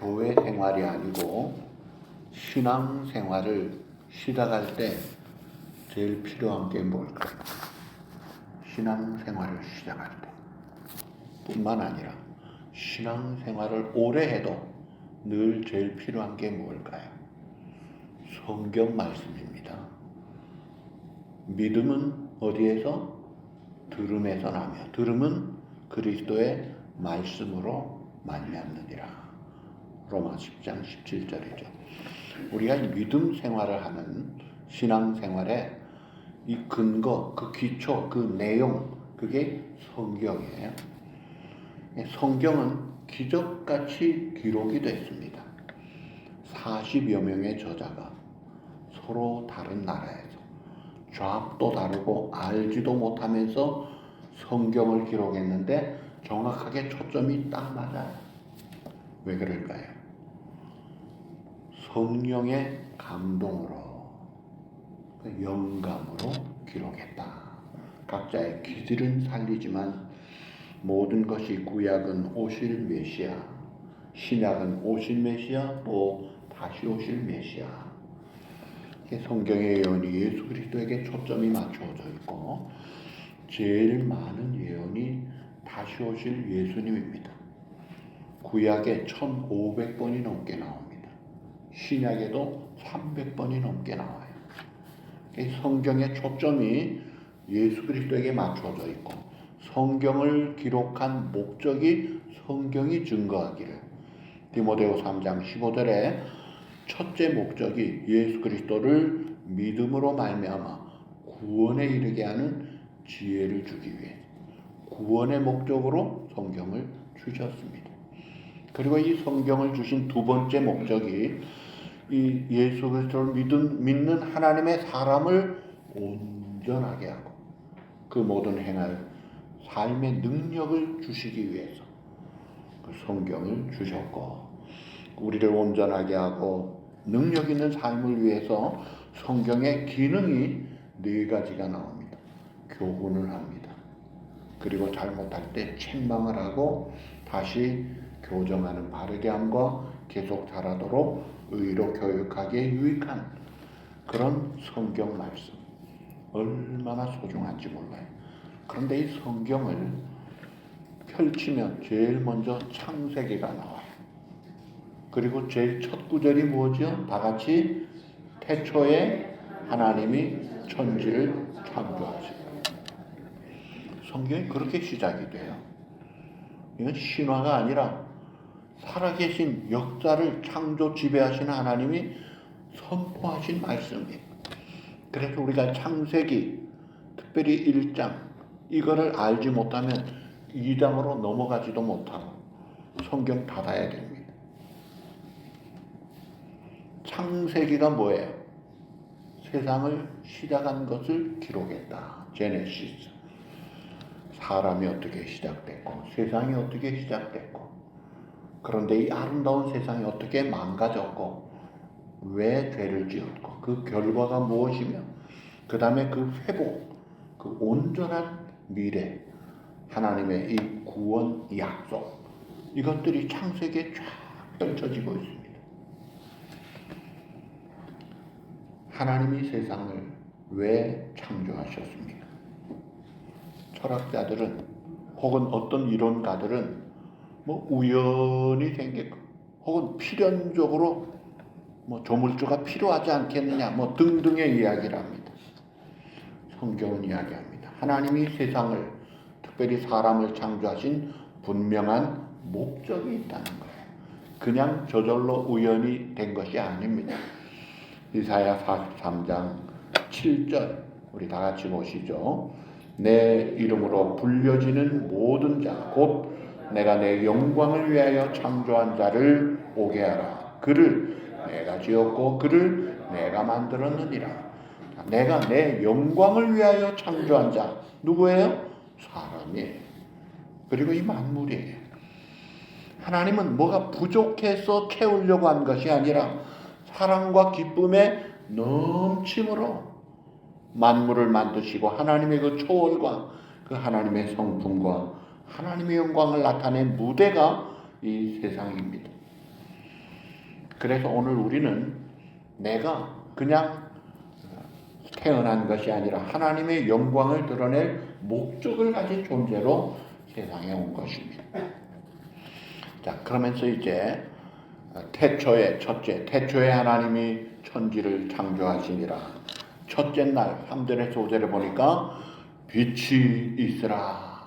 교회 생활이 아니고 신앙 생활을 시작할 때 제일 필요한 게 뭘까요? 신앙 생활을 시작할 때 뿐만 아니라 신앙 생활을 오래 해도 늘 제일 필요한 게 뭘까요? 성경 말씀입니다. 믿음은 어디에서? 들음에서 나며 들음은 그리스도의 말씀으로 말미암느니라. 로마 10장 17절이죠. 우리가 믿음 생활을 하는 신앙 생활에 이 근거, 그 기초, 그 내용, 그게 성경이에요. 성경은 기적같이 기록이 됐습니다. 40여 명의 저자가 서로 다른 나라에서 좌도 다르고 알지도 못하면서 성경을 기록했는데 정확하게 초점이 딱 맞아요. 왜 그럴까요? 성령의 감동으로, 영감으로 기록했다. 각자의 기질은 살리지만 모든 것이 구약은 오실 메시아, 신약은 오실 메시아, 또 다시 오실 메시아. 성경의 예언이 예수 그리스도에게 초점이 맞춰져 있고 제일 많은 예언이 다시 오실 예수님입니다. 구약에 1500번이 넘게 나옵니다. 신약에도 300번이 넘게 나와요. 성경의 초점이 예수 그리스도에게 맞춰져 있고 성경을 기록한 목적이 성경이 증거하기를 디모데후 3장 15절에 첫째 목적이 예수 그리스도를 믿음으로 말미암아 구원에 이르게 하는 지혜를 주기 위해 구원의 목적으로 성경을 주셨습니다. 그리고 이 성경을 주신 두 번째 목적이 이 예수 그리스도를 믿는 하나님의 사람을 온전하게 하고 그 모든 행할 삶의 능력을 주시기 위해서 그 성경을 주셨고 우리를 온전하게 하고 능력 있는 삶을 위해서 성경의 기능이 4가지가 나옵니다. 교훈을 합니다. 그리고 잘못할 때 책망을 하고 다시 교정하는 바르게 함과 계속 자라도록 의로 교육하기에 유익한 그런 성경 말씀 얼마나 소중한지 몰라요. 그런데 이 성경을 펼치면 제일 먼저 창세기가 나와요. 그리고 제일 첫 구절이 뭐죠? 다 같이 태초에 하나님이 천지를 창조하시고 성경이 그렇게 시작이 돼요. 이건 신화가 아니라 살아계신 역사를 창조 지배하시는 하나님이 선포하신 말씀이에요. 그래서 우리가 창세기 특별히 1장 이거를 알지 못하면 2장으로 넘어가지도 못하고 성경 닫아야 됩니다. 창세기가 뭐예요? 세상을 시작한 것을 기록했다. 제네시스. 사람이 어떻게 시작됐고 세상이 어떻게 시작됐고 그런데 이 아름다운 세상이 어떻게 망가졌고 왜 죄를 지었고 그 결과가 무엇이며 그 다음에 그 회복, 그 온전한 미래 하나님의 이 구원 약속 이것들이 창세기에 쫙 펼쳐지고 있습니다. 하나님이 세상을 왜 창조하셨습니까? 철학자들은 혹은 어떤 이론가들은 뭐 우연히 생겼고 혹은 필연적으로 뭐 조물주가 필요하지 않겠느냐 뭐 등등의 이야기를 합니다. 성경은 이야기합니다. 하나님이 세상을 특별히 사람을 창조하신 분명한 목적이 있다는 거예요. 그냥 저절로 우연히 된 것이 아닙니다. 이사야 43장 7절 우리 다 같이 보시죠. 내 이름으로 불려지는 모든 자 곧 내가 내 영광을 위하여 창조한 자를 오게 하라. 그를 내가 지었고 그를 내가 만들었느니라. 내가 내 영광을 위하여 창조한 자 누구예요? 사람이에요. 그리고 이 만물이에요. 하나님은 뭐가 부족해서 채우려고 한 것이 아니라 사랑과 기쁨의 넘침으로 만물을 만드시고 하나님의 그 초월과 그 하나님의 성품과 하나님의 영광을 나타낸 무대가 이 세상입니다. 그래서 오늘 우리는 내가 그냥 태어난 것이 아니라 하나님의 영광을 드러낼 목적을 가진 존재로 세상에 온 것입니다. 자, 그러면서 이제 태초에 하나님이 천지를 창조하시니라. 첫째 날 3절에서 5절에 보니까 빛이 있으라.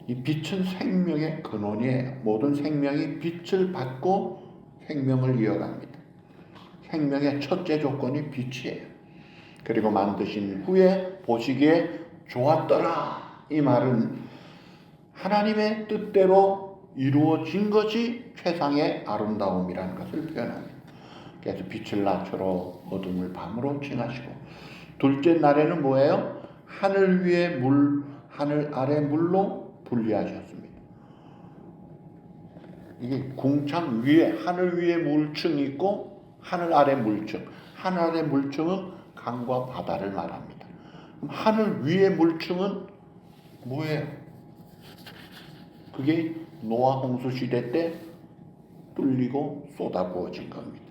이 빛은 생명의 근원이에요. 모든 생명이 빛을 받고 생명을 이어갑니다. 생명의 첫째 조건이 빛이에요. 그리고 만드신 후에 보시기에 좋았더라. 이 말은 하나님의 뜻대로 이루어진 것이 최상의 아름다움이라는 것을 표현합니다. 그래서 빛을 낮추러 어둠을 밤으로 칭하시고, 둘째 날에는 뭐예요? 하늘 위에 물, 하늘 아래 물로 분리하셨습니다. 이게 궁창 위에, 하늘 위에 물층이 있고 하늘 아래 물층. 하늘 아래 물층은 강과 바다를 말합니다. 그럼 하늘 위에 물층은 뭐예요? 그게 노아 홍수 시대 때 뚫리고 쏟아부어진 겁니다.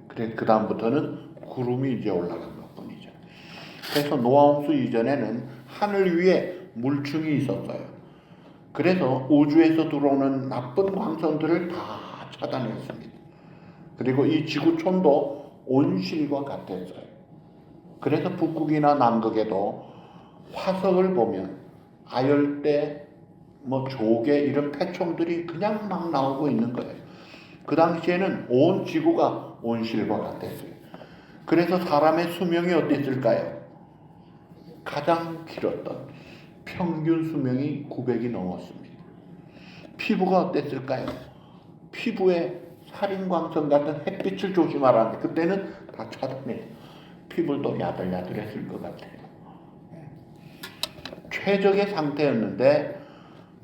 그래 그 다음부터는 구름이 이제 올라간 것뿐이죠. 그래서 노아 홍수 이전에는 하늘 위에 물층이 있었어요. 그래서 우주에서 들어오는 나쁜 광선들을 다 차단했습니다. 그리고 이 지구촌도 온실과 같았어요. 그래서 북극이나 남극에도 화석을 보면 아열대, 조개 이런 폐총들이 그냥 막 나오고 있는 거예요. 그 당시에는 온 지구가 온실과 같았어요. 그래서 사람의 수명이 어땠을까요? 가장 길었던 평균 수명이 900이 넘었습니다. 피부가 어땠을까요? 피부에 살인광선 같은 햇빛을 조심하라는데 그때는 다 차단해요. 피부도 야들야들했을 것 같아요. 최적의 상태였는데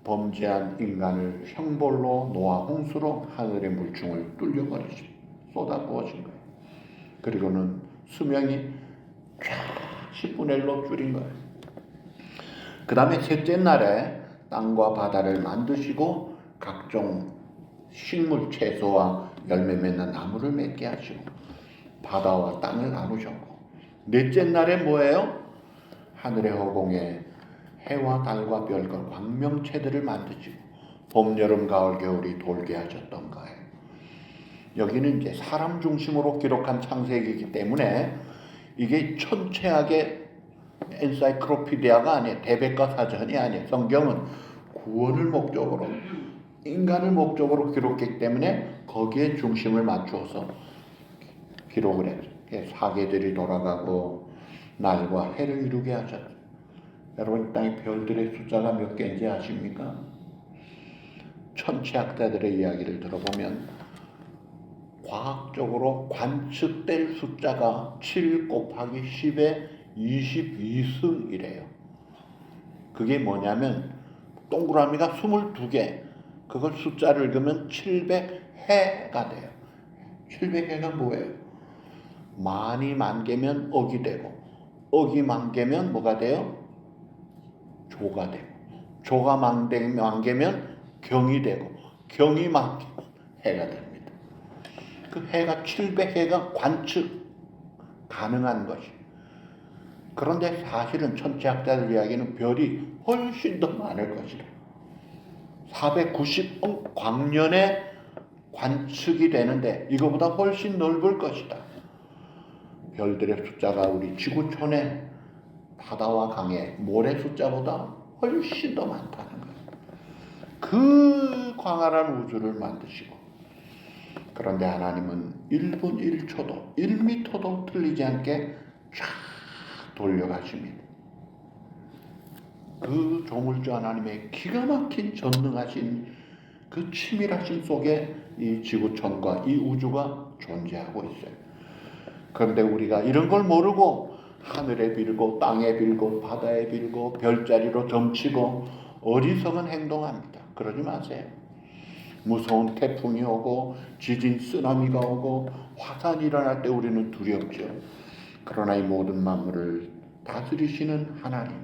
범죄한 인간을 형벌로 노아 홍수로 하늘의 물중을 뚫려버리죠. 쏟아부어진 거예요. 그리고는 수명이 쫙 10분의 1로 줄인 거예요. 그 다음에 셋째 날에 땅과 바다를 만드시고 각종 식물, 채소와 열매 맺는 나무를 맺게 하시고 바다와 땅을 나누셨고, 넷째 날에 뭐예요? 하늘의 허공에 해와 달과 별과 광명체들을 만드시고 봄, 여름, 가을, 겨울이 돌게 하셨던 거예요. 여기는 이제 사람 중심으로 기록한 창세기이기 때문에 이게 천체학의 엔사이클로피디아가 아니에요. 대백과 사전이 아니에요. 성경은 구원을 목적으로, 인간을 목적으로 기록했기 때문에 거기에 중심을 맞추어서 기록을 했어요. 사계절이 돌아가고 날과 해를 이루게 하셨어요. 여러분, 땅의 별들의 숫자가 몇 개인지 아십니까? 천체학자들의 이야기를 들어보면 과학적으로 관측될 숫자가 7 곱하기 10의 22승이래요. 그게 뭐냐면 동그라미가 22개, 그걸 숫자를 읽으면 700해가 돼요. 700해가 뭐예요? 만이 만개면 억이 되고, 억이 만개면 뭐가 돼요? 조가 되고, 조가 만개면 경이 되고, 경이 만개면 해가 됩니다. 그 해가 700해가 관측 가능한 것이. 그런데 사실은 천체학자들 이야기는 별이 훨씬 더 많을 것이다. 490억 광년에 관측이 되는데 이거보다 훨씬 넓을 것이다. 별들의 숫자가 우리 지구촌의 바다와 강의, 모래 숫자보다 훨씬 더 많다는 거예요. 그 광활한 우주를 만드시고, 그런데 하나님은 1분 1초도 1미터도 틀리지 않게 쫙 돌려가십니다. 그 조물주 하나님의 기가 막힌 전능하신 그 치밀하신 속에 이 지구촌과 이 우주가 존재하고 있어요. 그런데 우리가 이런 걸 모르고 하늘에 빌고 땅에 빌고 바다에 빌고 별자리로 점치고 어리석은 행동합니다. 그러지 마세요. 무서운 태풍이 오고 지진, 쓰나미가 오고 화산이 일어날 때 우리는 두렵죠. 그러나 이 모든 만물을 다스리시는 하나님,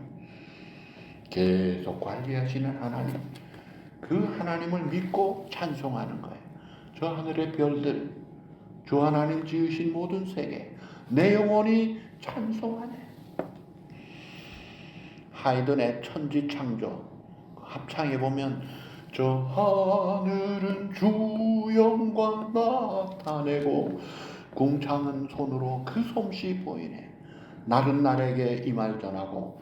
계속 관리하시는 하나님, 그 하나님을 믿고 찬송하는 거예요. 저 하늘의 별들, 주 하나님 지으신 모든 세계, 내 영혼이 찬송하네. 하이든의 천지 창조 합창해 보면 저 하늘은 주 영광 나타내고 궁창은 손으로 그 솜씨 보이네. 날은 날에게 이 말 전하고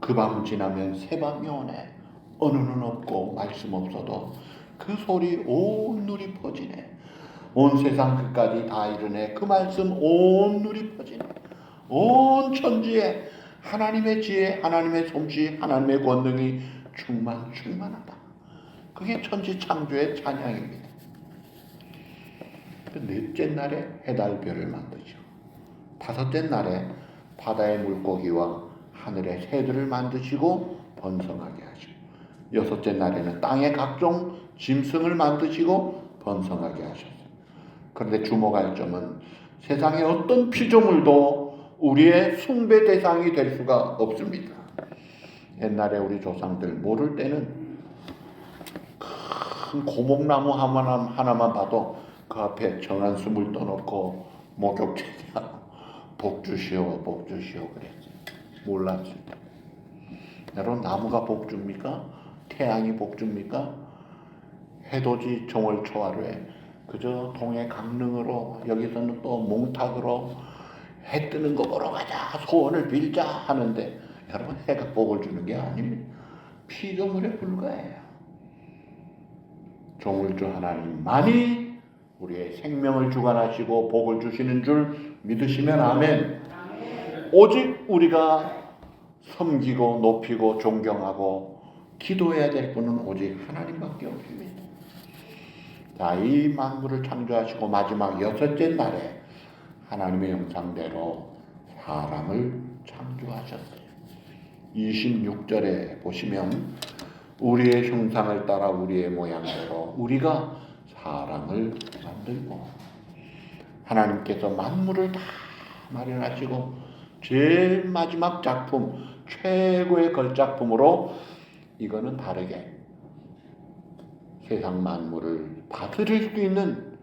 그 밤 지나면 새밤이 오네. 어느 눈 없고 말씀 없어도 그 소리 온 누리 퍼지네. 온 세상 끝까지 다 이르네. 그 말씀 온 누리 퍼지네. 온 천지에 하나님의 지혜, 하나님의 솜씨, 하나님의 권능이 충만하다. 그게 천지 창조의 찬양입니다. 그 넷째 날에 해달별을 만드시고 다섯째 날에 바다의 물고기와 하늘의 새들을 만드시고 번성하게 하시고 여섯째 날에는 땅의 각종 짐승을 만드시고 번성하게 하셨어요. 그런데 주목할 점은 세상의 어떤 피조물도 우리의 숭배 대상이 될 수가 없습니다. 옛날에 우리 조상들 모를 때는 큰 고목나무 하나만 봐도 그 앞에 정한숨을 떠놓고 목욕제하고 복 주시오 그랬어요. 몰랐어요. 여러분, 나무가 복 줍니까? 태양이 복 줍니까? 해돋이 정월초하루에 그저 동해 강릉으로, 여기서는 또 몽탁으로 해 뜨는 거 보러 가자, 소원을 빌자 하는데 여러분, 해가 복을 주는 게 아닙니다. 피조물에 불과해요. 조물주 하나님만이 우리의 생명을 주관하시고 복을 주시는 줄 믿으시면 아멘. 오직 우리가 섬기고 높이고 존경하고 기도해야 될 분은 오직 하나님밖에 없습니다. 자, 이 만물을 창조하시고 마지막 여섯째 날에 하나님의 형상대로 사람을 창조하셨어요. 26절에 보시면 우리의 형상을 따라 우리의 모양대로 우리가 사람을 만들고, 하나님께서 만물을 다 마련하시고 제일 마지막 작품, 최고의 걸작품으로 이거는 다르게 세상 만물을 다스릴 수 있는,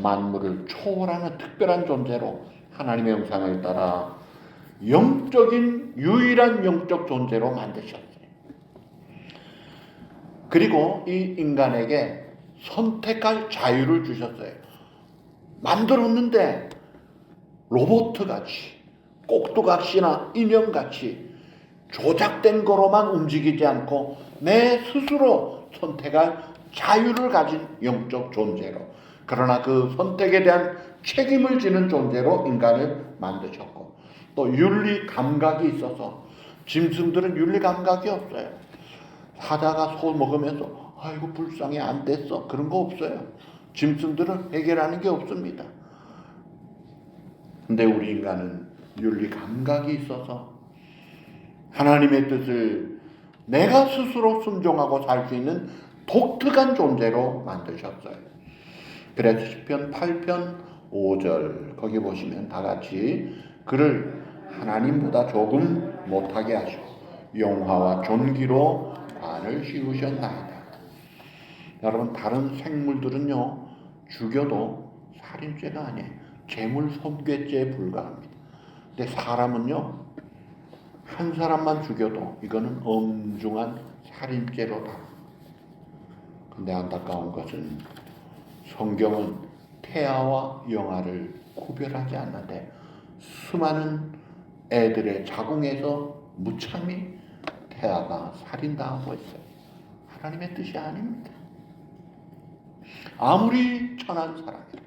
만물을 초월하는 특별한 존재로 하나님의 형상을 따라 영적인 유일한 영적 존재로 만드셨어요. 그리고 이 인간에게 선택할 자유를 주셨어요. 만들었는데 로봇같이, 꼭두각시나 인형같이 조작된 거로만 움직이지 않고 내 스스로 선택할 자유를 가진 영적 존재로, 그러나 그 선택에 대한 책임을 지는 존재로 인간을 만드셨고, 또 윤리 감각이 있어서, 짐승들은 윤리 감각이 없어요. 사자가 소 먹으면서 아이고 불쌍해 안 됐어, 그런 거 없어요. 짐승들은 해결하는 게 없습니다. 근데 우리 인간은 윤리 감각이 있어서 하나님의 뜻을 내가 스스로 순종하고 살 수 있는 독특한 존재로 만드셨어요. 그래서 시편 8편 5절 거기 보시면 다 같이 그를 하나님보다 조금 못하게 하시고 영화와 존귀로 관을 씌우셨나이다. 여러분, 다른 생물들은요 죽여도 살인죄가 아니에요. 재물 손괴죄에 불과합니다. 근데 사람은요 한 사람만 죽여도 이거는 엄중한 살인죄로다. 근데 안타까운 것은 성경은 태아와 영아를 구별하지 않는데 수많은 애들의 자궁에서 무참히 태아가 살인당하고 있어요. 하나님의 뜻이 아닙니다. 아무리 천한 사람이라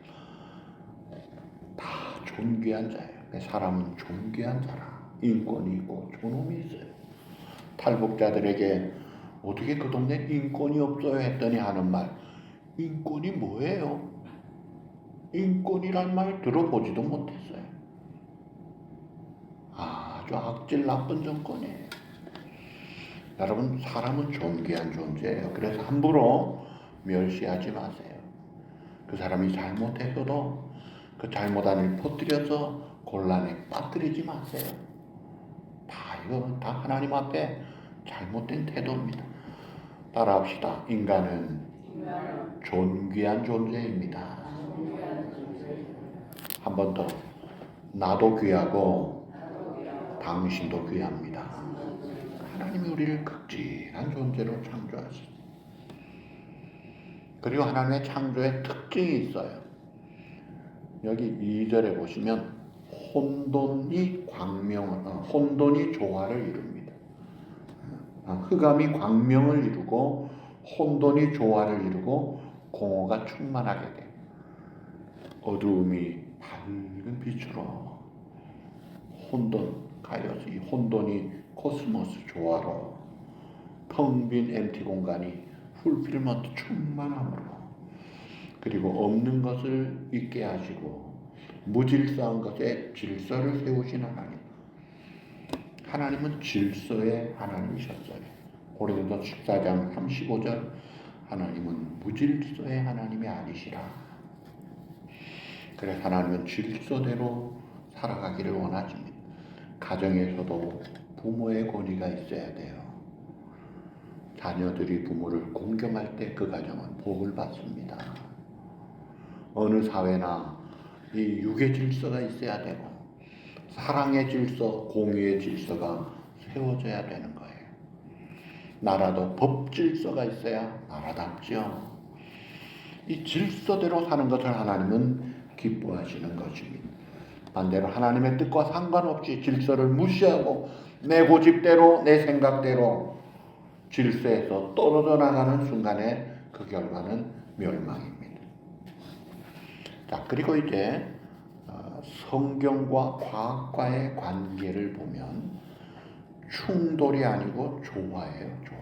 다 존귀한 자예요. 사람은 존귀한 자라. 인권이 있고 존엄이 있어요. 탈북자들에게 어떻게 그 동네 인권이 없어요 했더니 하는 말, 인권이 뭐예요? 인권이란 말 들어보지도 못했어요. 아주 악질 나쁜 정권이에요. 여러분, 사람은 존귀한 존재예요. 그래서 함부로 멸시하지 마세요. 그 사람이 잘못했어도 그 잘못안을 퍼뜨려서 곤란에 빠뜨리지 마세요. 이거 다 하나님 앞에 잘못된 태도입니다. 따라합시다. 인간은 존귀한 존재입니다. 한 번 더. 나도 귀하고 당신도 귀합니다. 하나님이 우리를 극진한 존재로 창조하셨어요. 그리고 하나님의 창조에 특징이 있어요. 여기 2절에 보시면 혼돈이 조화를 이룹니다. 흑암이 광명을 이루고 혼돈이 조화를 이루고 공허가 충만하게 돼요. 어두움이 밝은 빛으로 혼돈, 가이오스, 이 혼돈이 코스모스 조화로 텅 빈 MT 공간이 풀필먼트 충만함으로 그리고 없는 것을 있게 하시고 무질서한 것에 질서를 세우신 하나님. 하나님은 질서의 하나님이셨어요. 고린도서 14장 35절 하나님은 무질서의 하나님이 아니시라. 그래서 하나님은 질서대로 살아가기를 원하십니다. 가정에서도 부모의 권위가 있어야 돼요. 자녀들이 부모를 공경할 때 그 가정은 복을 받습니다. 어느 사회나 이 육의 질서가 있어야 되고 사랑의 질서, 공의의 질서가 세워져야 되는 거예요. 나라도 법 질서가 있어야 나라답죠. 이 질서대로 사는 것을 하나님은 기뻐하시는 것입니다. 반대로 하나님의 뜻과 상관없이 질서를 무시하고 내 고집대로 내 생각대로 질서에서 떨어져 나가는 순간에 그 결과는 멸망입니다. 자, 그리고 이제 성경과 과학과의 관계를 보면 충돌이 아니고 조화예요. 조화.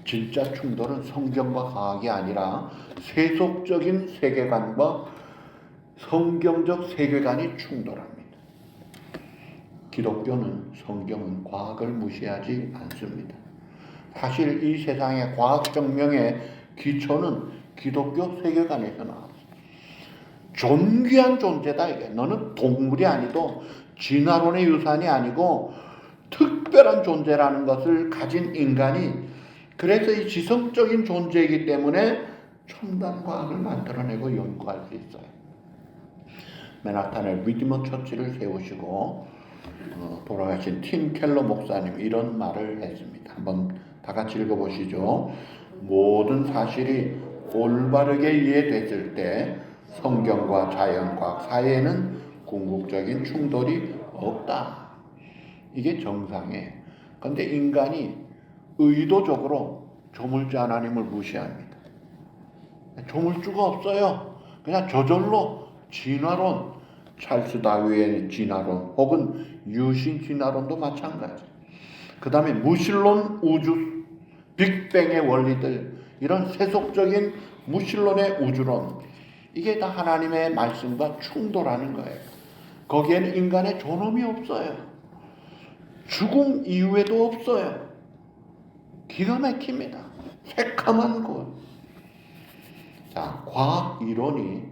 진짜 충돌은 성경과 과학이 아니라 세속적인 세계관과 성경적 세계관이 충돌합니다. 기독교는 성경은 과학을 무시하지 않습니다. 사실 이 세상의 과학혁명의 기초는 기독교 세계관에서 나왔어요. 존귀한 존재다 이게. 너는 동물이 아니고 진화론의 유산이 아니고 특별한 존재라는 것을 가진 인간이 그래서 이 지성적인 존재이기 때문에 첨단 과학을 만들어내고 연구할 수 있어요. 맨하탄에 리디머 처치를 세우시고 돌아가신 팀 켈러 목사님 이런 말을 했습니다. 한번 다 같이 읽어보시죠. 모든 사실이 올바르게 이해됐을 때 성경과 자연과학 사이에는 궁극적인 충돌이 없다. 이게 정상이에요. 그런데 인간이 의도적으로 조물주 하나님을 무시합니다. 조물주가 없어요. 그냥 저절로 진화론, 찰스 다윈의 진화론 혹은 유신 진화론도 마찬가지. 그 다음에 무신론 우주, 빅뱅의 원리들 이런 세속적인 무신론의 우주론 이게 다 하나님의 말씀과 충돌하는 거예요. 거기에는 인간의 존엄이 없어요. 죽음 이후에도 없어요. 기가 막힙니다. 새카만 곳. 자, 과학 이론이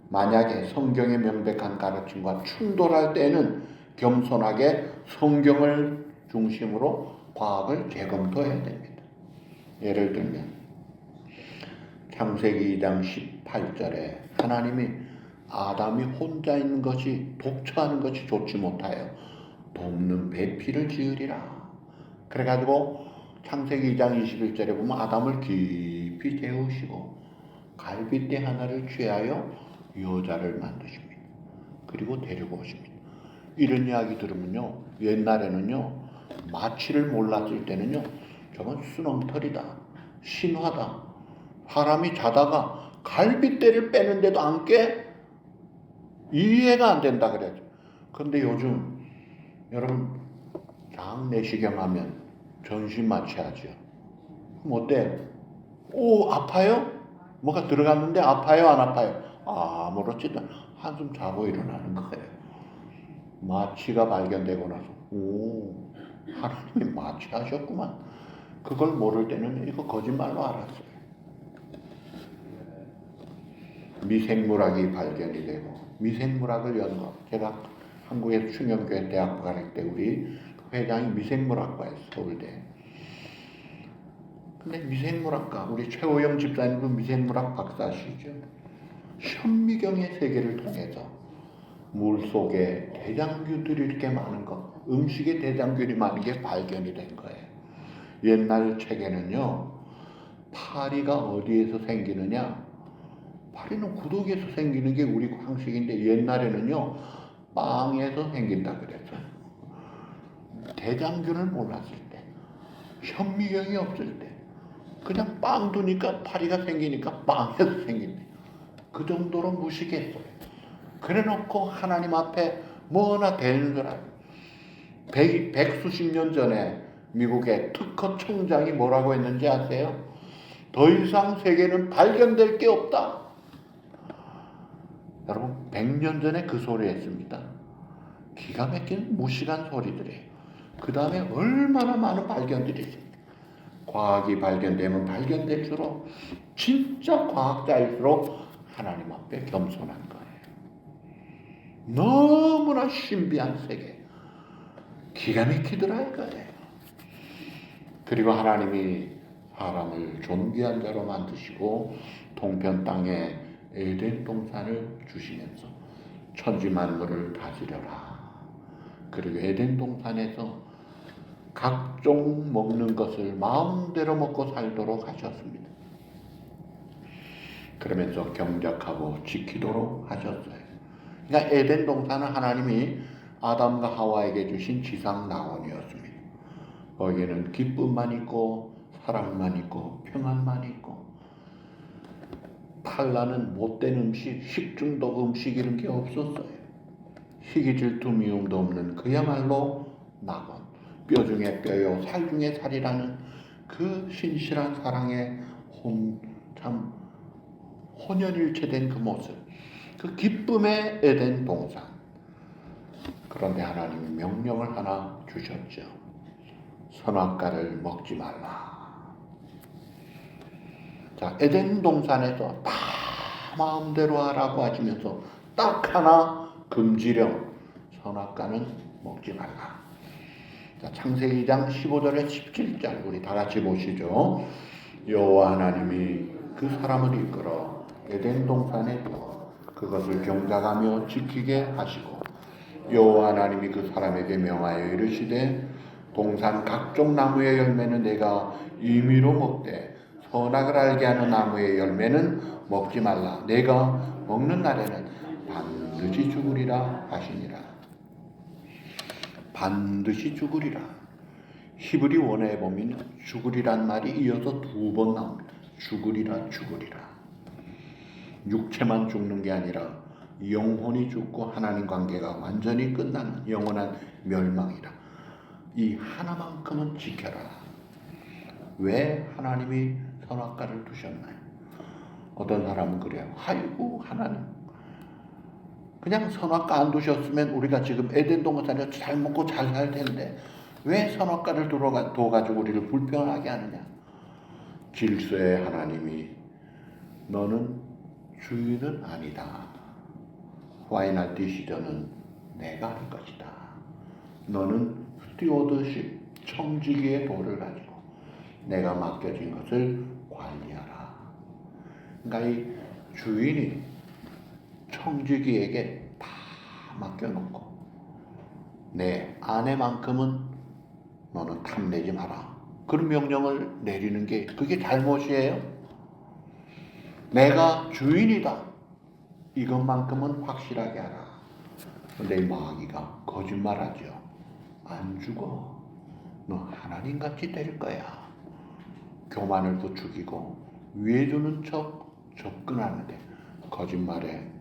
만약에 성경의 명백한 가르침과 충돌할 때는 겸손하게 성경을 중심으로 과학을 재검토해야 됩니다. 예를 들면 창세기 2장 18절에 하나님이 아담이 혼자 있는 것이 독처하는 것이 좋지 못하여 돕는 배필을 지으리라. 그래가지고 창세기 2장 21절에 보면 아담을 깊이 재우시고 갈빗대 하나를 취하여 여자를 만드십니다. 그리고 데리고 오십니다. 이런 이야기 들으면요, 옛날에는요 마취를 몰랐을 때는요 저건 수렁털이다, 신화다, 사람이 자다가 갈빗대를 빼는데도 안 깨? 이해가 안 된다 그랬죠. 그런데 요즘 여러분 장내시경 하면 전신 마취하죠. 그럼 어때? 오, 아파요? 뭐가 들어갔는데 아파요 안 아파요? 아무렇지도 않아. 한숨 자고 일어나는 거예요. 마취가 발견되고 나서 오, 하나님이 마취하셨구만. 그걸 모를 때는 이거 거짓말로 알았어요. 미생물학이 발견이 되고 미생물학을 연구. 제가 한국의 충영교회 대학부 가를 때 우리 회장이 미생물학과였어요. 서울대. 근데 미생물학과 우리 최호영 집사님도 미생물학 박사시죠. 현미경의 세계를 통해서 물 속에 대장균들이 이렇게 많은 거, 음식에 대장균이 많은 게 발견이 된 거예요. 옛날 책에는요, 파리가 어디에서 생기느냐? 파리는 구독에서 생기는 게 우리 상식인데 옛날에는요, 빵에서 생긴다 그랬어요. 대장균을 몰랐을 때, 현미경이 없을 때, 그냥 빵 두니까 파리가 생기니까 빵에서 생긴대. 그 정도로 무식했어요. 그래 놓고 하나님 앞에 뭐나 되는 줄 알아요. 백수십 년 전에 미국의 특허 총장이 뭐라고 했는지 아세요? 더 이상 세계는 발견될 게 없다. 여러분 100년 전에 그 소리 했습니다. 기가 막힌 무식한 소리들이에요. 그 다음에 얼마나 많은 발견들이 있습니다. 과학이 발견되면 발견될수록 진짜 과학자일수록 하나님 앞에 겸손한 거예요. 너무나 신비한 세계. 기가 막히더라 이거예요. 그리고 하나님이 사람을 존귀한 자로 만드시고 동편 땅에 에덴 동산을 주시면서 천지 만물을 다스려라. 그리고 에덴 동산에서 각종 먹는 것을 마음대로 먹고 살도록 하셨습니다. 그러면서 경작하고 지키도록 하셨어요. 그러니까 에덴 동산은 하나님이 아담과 하와에게 주신 지상 낙원이었습니다. 거기에는 기쁨만 있고 사랑만 있고 평안만 있고 탈나는 못된 음식, 식중독 음식 이런 게 없었어요. 희귀 질투 미움도 없는 그야말로 낙원. 뼈 중에 뼈요 살 중에 살이라는 그 신실한 사랑의 참 혼연일체된 그 모습, 그 기쁨의 에덴 동산. 그런데 하나님이 명령을 하나 주셨죠. 선악과를 먹지 말라. 자, 에덴 동산에서 다 마음대로 하라고 하시면서 딱 하나 금지령, 선악과는 먹지 말라. 자, 창세기 2장 15절에 17절 우리 다 같이 보시죠. 여호와 하나님이 그 사람을 이끌어 에덴 동산에 두어 그것을 경작하며 지키게 하시고 여호와 하나님이 그 사람에게 명하여 이르시되 동산 각종 나무의 열매는 내가 임의로 먹되 선악을 알게 하는 나무의 열매는 먹지 말라. 내가 먹는 날에는 반드시 죽으리라 하시니라. 반드시 죽으리라. 히브리 원어에 보면 죽으리란 말이 이어서 2번 나옵니다. 죽으리라, 죽으리라. 육체만 죽는 게 아니라 영혼이 죽고 하나님 관계가 완전히 끝나는 영원한 멸망이라. 이 하나만큼은 지켜라. 왜 하나님이 선악과를 두셨나요? 어떤 사람은 그래요. 아이고 하나님 그냥 선악과 안 두셨으면 우리가 지금 에덴 동산에서 잘 먹고 잘 살 텐데 왜 선악과를 둬가지고 우리를 불평하게 하느냐. 질서의 하나님이 너는 주인은 아니다. 와인할 디시저는 내가 할 것이다. 너는 스튜어드십 청지기의 도를 가지고 내가 맡겨진 것을 관리하라. 그러니까 이 주인이 청지기에게 다 맡겨놓고 내 아내만큼은 너는 탐내지 마라. 그런 명령을 내리는 게 그게 잘못이에요? 내가 주인이다. 이것만큼은 확실하게 하라. 근데 이 마귀가 거짓말하죠. 안 죽어. 너 하나님같이 될 거야. 교만을 부추기고 위해주는 척 접근하는데 거짓말에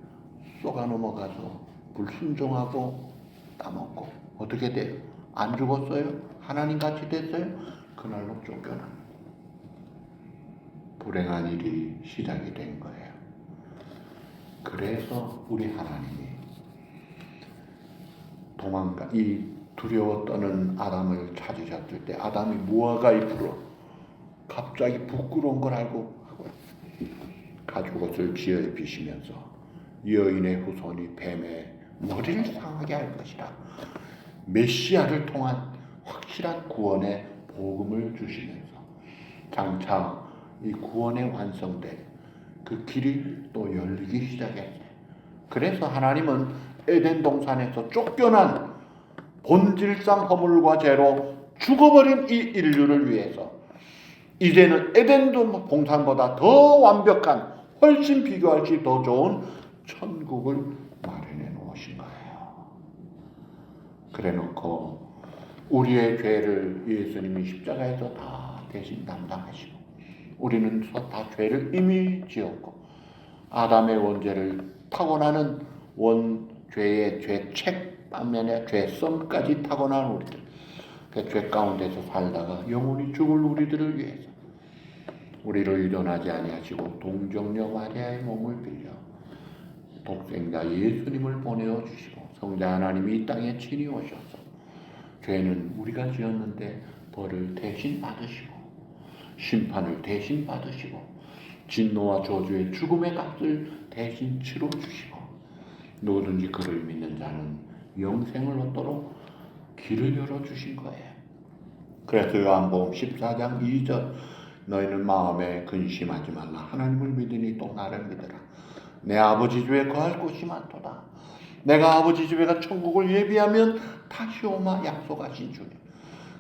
쏘가 넘어가서 불순종하고 따먹고 어떻게 돼요? 안 죽었어요? 하나님같이 됐어요? 그날로 쫓겨난 불행한 일이 시작이 된 거예요. 그래서 우리 하나님이 이 두려워 떠는 아담을 찾으셨을 때 아담이 무화과 잎으로 갑자기 부끄러운 걸 알고 가죽옷을 지어 입히시면서 여인의 후손이 뱀의 머리를 상하게 할 것이라. 메시아를 통한 확실한 구원의 복음을 주시면서 장차 이 구원의 완성될 그 길이 또 열리기 시작했어요. 그래서 하나님은 에덴 동산에서 쫓겨난 본질상 허물과 죄로 죽어버린 이 인류를 위해서 이제는 에덴 동산보다 더 완벽한, 훨씬 비교할 수 더 좋은 천국을 마련해 놓으신 거예요. 그래 놓고 우리의 죄를 예수님이 십자가에서 다 대신 담당하시고 우리는 다 죄를 이미 지었고 아담의 원죄를 타고나는 죄의 죄책 반면에 죄성까지 타고난 우리들, 그 죄 가운데서 살다가 영원히 죽을 우리들을 위해서 우리를 의존하지 아니하시고 동정녀 마리아의 몸을 빌려 독생자 예수님을 보내어 주시고 성자 하나님이 이 땅에 친히 오셔서 죄는 우리가 지었는데 벌을 대신 받으시고 심판을 대신 받으시고 진노와 저주의 죽음의 값을 대신 치러주시고 누구든지 그를 믿는 자는 영생을 얻도록 길을 열어주신 거예요. 그래서 요한복음 14장 2절 너희는 마음에 근심하지 말라. 하나님을 믿으니 또 나를 믿으라. 내 아버지 집에 거할 곳이 많도다. 내가 아버지 집에 가 천국을 예비하면 다시 오마 약속하신 주님.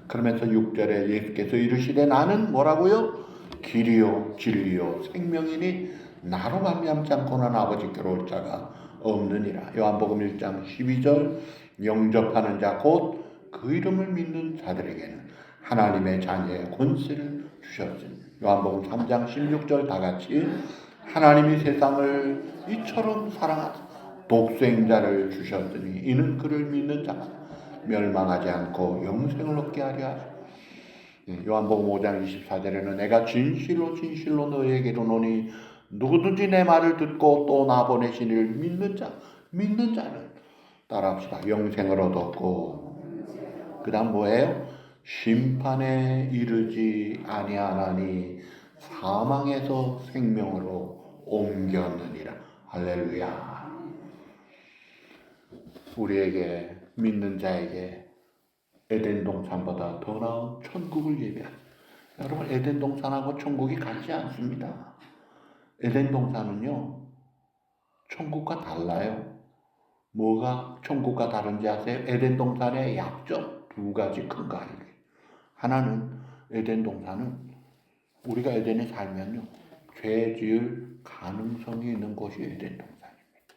그러면서 6절에 예수께서 이르시되 나는 뭐라고요? 길이요 진리요 생명이니 나로 말미암지 않고는 아버지께로 올 자가 없느니라. 요한복음 1장 12절 영접하는 자 곧 그 이름을 믿는 자들에게는 하나님의 자녀의 권세를 주셨으니. 요한복음 3장 16절 다같이 하나님이 세상을 이처럼 사랑하사 독생자를 주셨으니 이는 그를 믿는 자가 멸망하지 않고 영생을 얻게 하려 하시고. 요한복음 5장 24절에는 내가 진실로 진실로 너희에게 이르노니 누구든지 내 말을 듣고 또 나 보내신 이를 믿는 자는 따라합시다. 영생을 얻었고 그 다음 뭐예요? 심판에 이르지 아니하나니 사망에서 생명으로 옮겼느니라. 할렐루야. 우리에게 믿는 자에게 에덴 동산보다 더 나은 천국을 예비합니다. 여러분 에덴 동산하고 천국이 같지 않습니다. 에덴 동산은요 천국과 달라요. 뭐가 천국과 다른지 아세요? 에덴 동산의 약점 두 가지 큰 거 알게. 하나는 에덴 동산은 우리가 에덴에 살면요 죄 지을 가능성이 있는 곳이 에덴 동산입니다.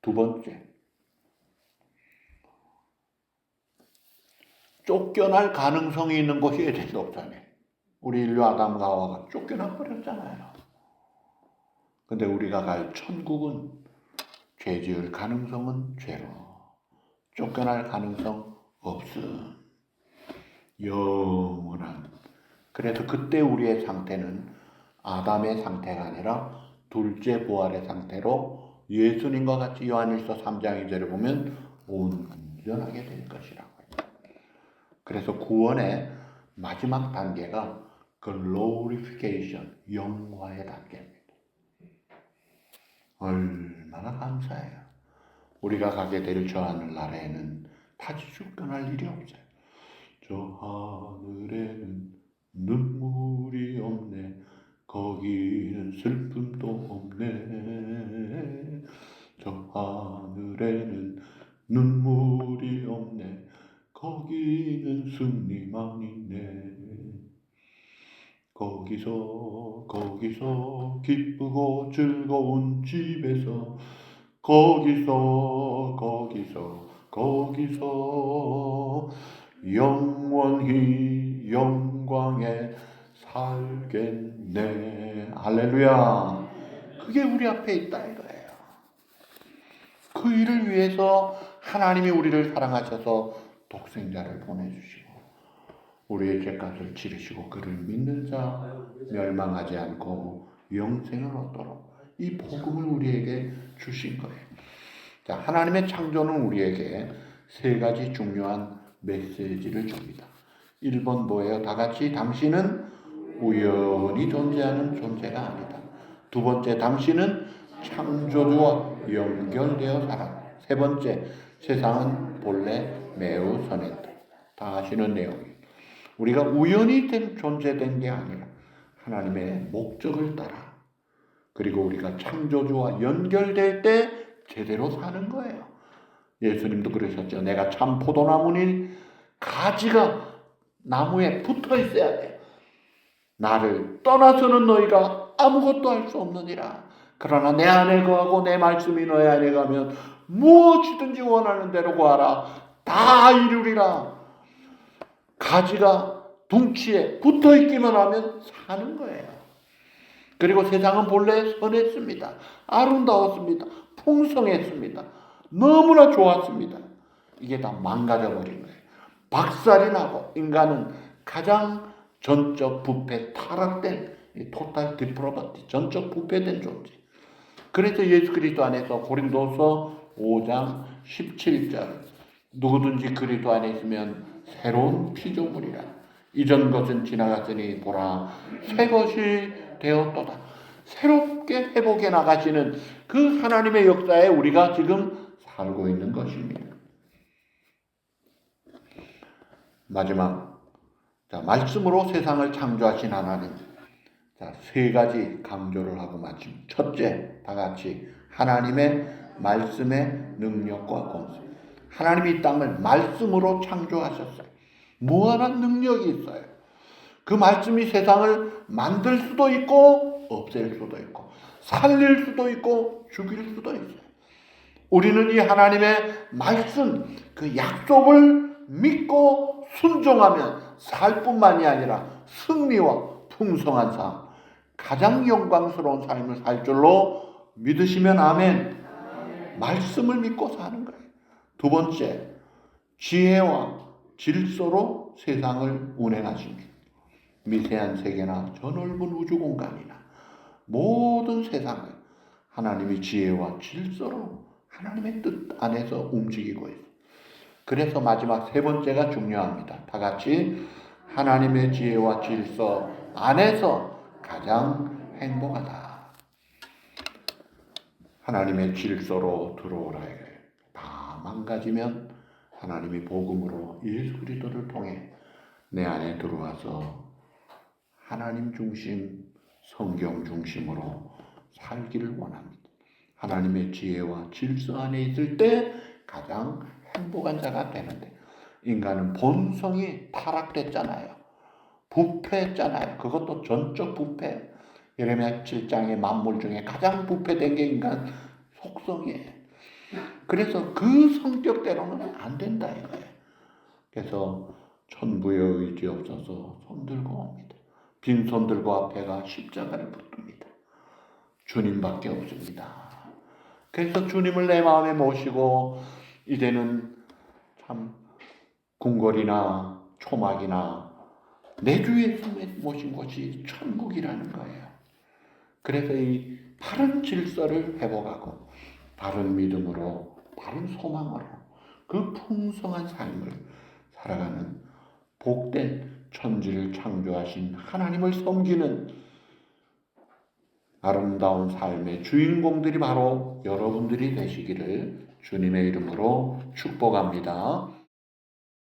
두 번째, 쫓겨날 가능성이 있는 곳이 에덴 동산이에요. 우리 인류 아담과 하와가 쫓겨나 버렸잖아요. 근데 우리가 갈 천국은 죄 지을 가능성은 죄로, 쫓겨날 가능성 없음, 영원한. 그래서 그때 우리의 상태는 아담의 상태가 아니라 둘째 부활의 상태로 예수님과 같이 요한일서 3장 2절에 보면 온전하게 될 것이라고 해요. 그래서 구원의 마지막 단계가 glorification, 영화의 단계입니다. 얼마나 감사해요. 우리가 가게 될 저 하늘나라에는 다시 쫓겨날 일이 없어요. 저 하늘에는 눈물이 없네. 거기는 슬픔도 없네. 저 하늘에는 눈물이 없네. 거기는 승리만 있네. 거기서 기쁘고 즐거운 집에서 거기서 영원히 영광에 살겠네. 할렐루야. 그게 우리 앞에 있다 이거예요. 그 일을 위해서 하나님이 우리를 사랑하셔서 독생자를 보내주시고 우리의 죄값을 치르시고 그를 믿는 자 멸망하지 않고 영생을 얻도록 이 복음을 우리에게 주신 거예요. 자, 하나님의 창조는 우리에게 세 가지 중요한 메시지를 줍니다. 1번 뭐예요? 다 같이 당신은 우연히 존재하는 존재가 아니다. 두 번째, 당신은 창조주와 연결되어 살아. 세 번째, 세상은 본래 매우 선했다. 다 아시는 내용이에요. 우리가 우연히 존재된 게 아니라 하나님의 목적을 따라, 그리고 우리가 창조주와 연결될 때 제대로 사는 거예요. 예수님도 그러셨죠. 내가 참 포도나무니 가지가 나무에 붙어 있어야 돼. 나를 떠나서는 너희가 아무것도 할 수 없느니라. 그러나 내 안에 거하고 내 말씀이 너희 안에 가면 무엇이든지 원하는 대로 구하라. 다 이루리라. 가지가 둥치에 붙어 있기만 하면 사는 거예요. 그리고 세상은 본래 선했습니다. 아름다웠습니다. 풍성했습니다. 너무나 좋았습니다. 이게 다 망가져버린 거예요. 박살이 나고 인간은 가장 전적 부패, 타락된 토탈 디프로버티, 전적 부패된 존재. 그래서 예수 그리스도 안에서 고린도서 5장 17절 누구든지 그리스도 안에 있으면 새로운 피조물이라. 이전 것은 지나갔으니 보라 새 것이 되었도다. 새롭게 회복해 나가시는 그 하나님의 역사에 우리가 지금 살고 있는 것입니다. 마지막, 말씀으로 세상을 창조하신 하나님. 세 가지 강조를 하고 마침. 첫째, 다 같이 하나님의 말씀의 능력과 권세. 하나님이 이 땅을 말씀으로 창조하셨어요. 무한한 능력이 있어요. 그 말씀이 세상을 만들 수도 있고 없앨 수도 있고 살릴 수도 있고 죽일 수도 있어요. 우리는 이 하나님의 말씀, 그 약속을 믿고 순종하면 살 뿐만이 아니라 승리와 풍성한 삶, 가장 영광스러운 삶을 살 줄로 믿으시면 아멘. 말씀을 믿고 사는 거예요. 두 번째, 지혜와 질서로 세상을 운행하신 주. 미세한 세계나 저 넓은 우주 공간이나 모든 세상을 하나님의 지혜와 질서로 하나님의 뜻 안에서 움직이고 있어요. 그래서 마지막 세 번째가 중요합니다. 다 같이 하나님의 지혜와 질서 안에서 가장 행복하다. 하나님의 질서로 들어오라 해요. 다 망가지면 하나님이 복음으로 예수 그리스도를 통해 내 안에 들어와서 하나님 중심, 성경 중심으로 살기를 원합니다. 하나님의 지혜와 질서 안에 있을 때 가장 행복한 자가 되는데, 인간은 본성이 타락됐잖아요. 부패했잖아요. 그것도 전적 부패. 예레미야 7장의 만물 중에 가장 부패된 게 인간 속성이에요. 그래서 그 성격대로는 안 된다 이거예요. 그래서 천부의 의지 없어서 손 들고 옵니다. 빈손 들고 앞에가 십자가를 붙듭니다. 주님밖에 없습니다. 그래서 주님을 내 마음에 모시고 이제는 참 궁궐이나 초막이나 내 주에 모신 곳이 천국이라는 거예요. 그래서 이 바른 질서를 회복하고 바른 믿음으로 바른 소망으로 그 풍성한 삶을 살아가는 복된 천지를 창조하신 하나님을 섬기는 아름다운 삶의 주인공들이 바로 여러분들이 되시기를 주님의 이름으로 축복합니다.